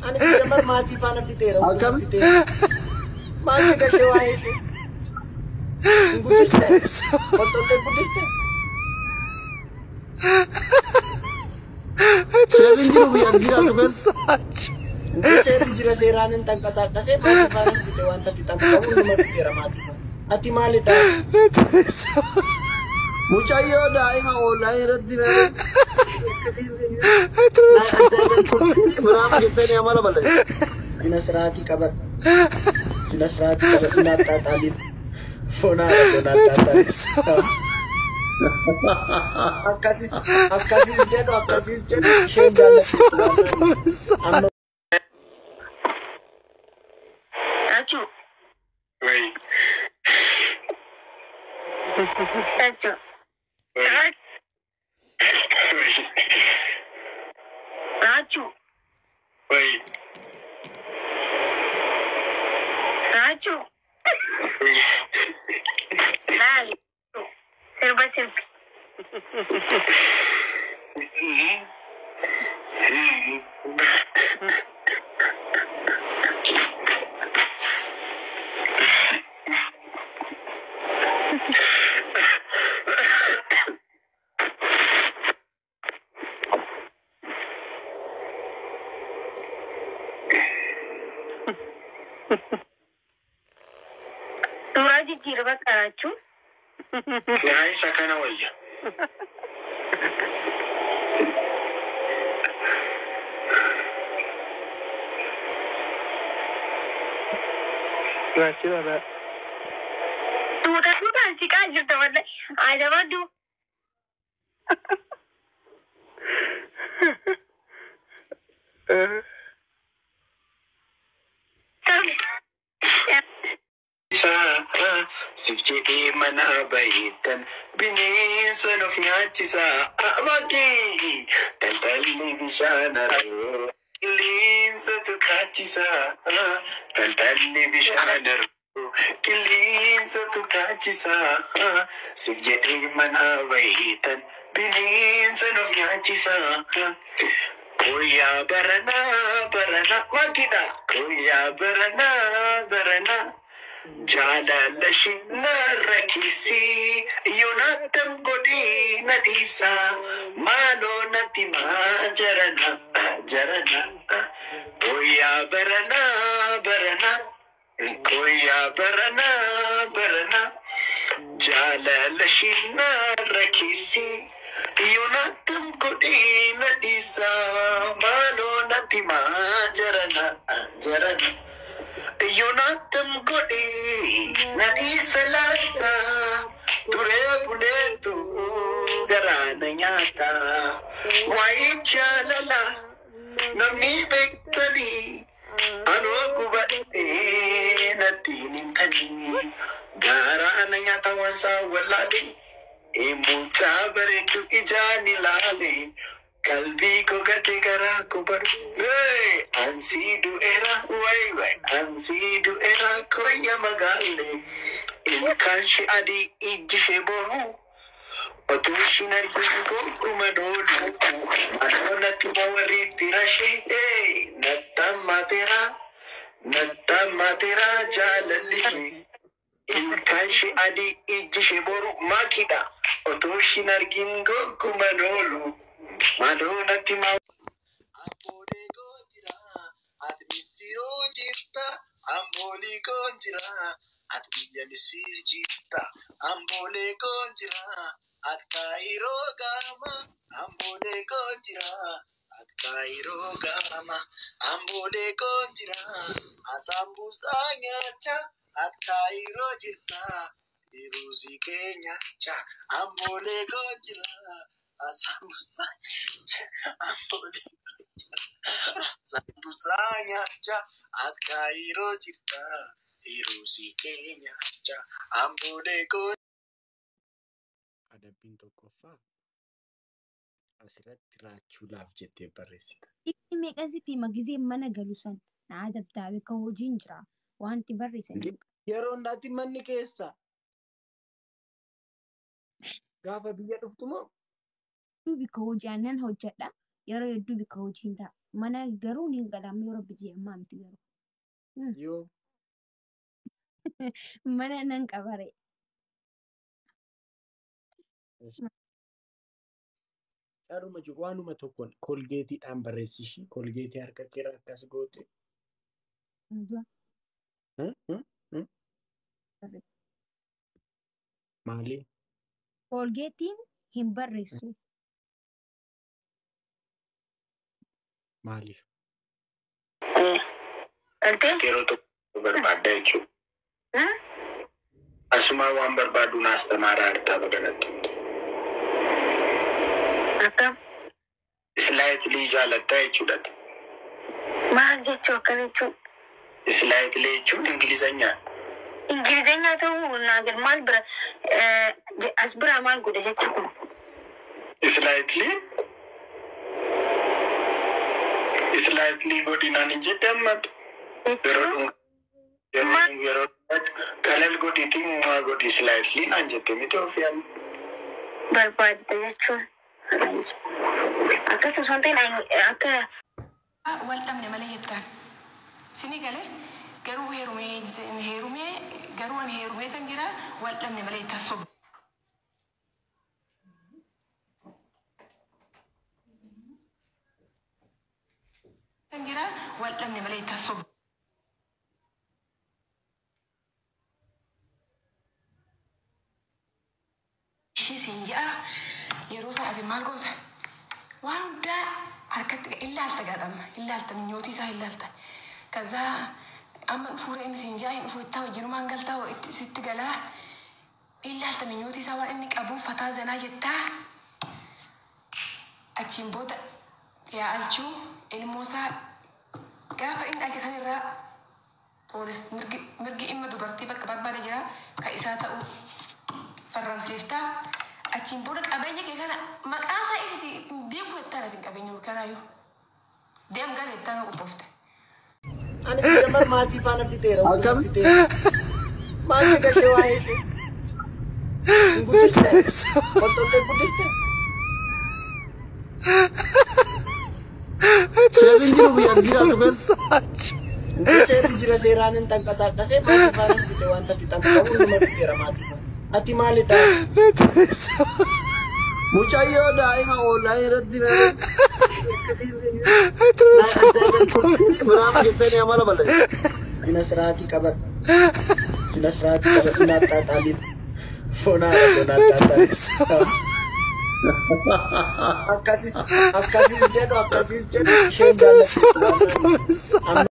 أنا سيجمر ماتي فانا في تيرا أكم في تيرا ما تيجي شوايش نقولش له قلت تقولش سيرين جرو بيان جرا تكن انت سير جرا سيران انت كسا ماتي فانا في تيرا وانت في تام كون ما في تيرا ماتي فانا أتي مالتا mucayyoo daa'ima oonlaayinii irratti mee miraama jettanii amala balleessu. Sinasrati kabat nata tali fona tali akasis dedo shenjala amma Achu. Oui. Achu. Oui. Achu. Oui. Achu. Oui. Dale. Sirva sirvi. Turaji jirba karachu. Nai sakana wayya. Rachira Tuutan siqaa jirta wallahi. Ajabadhu. Sifjeti mana bayitan bineensa nuuf nyaachisa amaki taltalli bishaanarra qilleensa tukaachisa taltalli bishaanarra qilleensa tukaachisa sifjeti mana bayitan bineensa nuuf nyaachisa koya barana makida koya barana Jalalashi narakisi yunatam godi nadisa malo natima jarana koya barana koya barana Jalalashi narakisi yunatam godi nadisa malo natima jarana Yonatam godi nadi salata ture buletu garana nyata wai chalala namni bektani ano kubate natini tani garana nyata wasa walali emucha baretu ijani lale kalbi ko gate gara ko bar ansidu era wai ansidu era koya magale in kanshi adi ijishe boru otushi narko kumadolu anona tumawari tirashe nattamatera jalali in kanshi adi ijishe boru makida otushi nargingo kumadolu Madonna Tima Amboli Gonjira at Misiro Jita Amboli Gonjira at Misir Jita Amboli Gonjira at Cairo Gama Amboli Gonjira at Cairo Gama Amboli Gonjira Asambusa Nyacha at Cairo Jita Iruzi Kenya cha Amboli Gonjira Asambusa Sambusanya cha at Cairo jirta Hirusi Kenya cha Ambodeko adabbiin tokkoffaa asirratti raachuudhaaf jettee barreessita. Itti meeqasitti magizee mana galusan na adabdaabe kan hojiin jira wanti barreessan yeroo hundaatti manni keessa gaafa biyya dhuftu moo bika hojii aannan hojjedha yeroo hedduu bika hojiin ta'a mana garuu ni gadam yoo rabbi jee amma miti garuu Yoo mana nan qabare carruma jiru waanuma tokkoon kolgeetiidhaan barreessishi. Kolgeetii harka keera akkas goote. Maali? Kolgeetiin hin barreessu. Maaliif? Yeroo tokko barbaadda jechuudha. Asuma waan barbaadu naas tamaaraa harkaa baganatti. Akkam Slightly jaalattaa jechuudha. maal jechuu akkan jechuu Slightly jechuun Ingilizanyaan. Ingilizeenyaa ta'uu naagal maal bira as bira maal godhe jechuu kun Slightly godinaan hin jedhe ammatti. Yeroo qalal godhiitiin maa godhi slightly naan jette miti ofiyaan. barbaadda jechuun akkas osoo hin ta'in akka wal dhabne malee jettaan sini galee garuu heerumee garuu ani heerumee san jira wal dhabne malee jettaan soba. San jira wal dhabne malee jettaan soba. Ishii siin ja'a yeroo sana ati maal goota waan hundaa harkatti illaalta gaadhamma illaalta minyootii isaa illaalta kazaa amma dhufuura inni siin ja'a hin dhufu ittaa wajjinumaan galtaa itti sitti galaa illaalta minyootii isaa waan inni qabu fataa zanaa jettaa achiin booda yaa alchuu ilmoo isaa gaafa inni alchisan irraa poolis mirgi dhimma dubartii bakka barbaada jira ka isaa ta'uu farramsiiftaa achiin booda qabeenya kee kana maqaa isaa isiti beeku jettaan asin qabeenya kanaayyuu deem gal jettaan qophoofte. Ani jamar maatii faana fiteera. Akkam? Maatii gashee waa'ee ishee. Hin guddiste. Qottottee guddiste. Seerri jiru biyya jiraatu kan. Seerri jira seeraan hin tanqasaaqasee maatii faana fite wanta fixan qabu nama fiteera maatii faana. Ati maalidha? Mucayyoo daa'ima oollaan irratti Biraama jettanii amala balleessu. Sina siraatii qabadha. Sina siraatii qabadha. Naattaa taaliif. Fonaadha fonaattaa taaliif. Akkasis jedhu isheen jaallatti.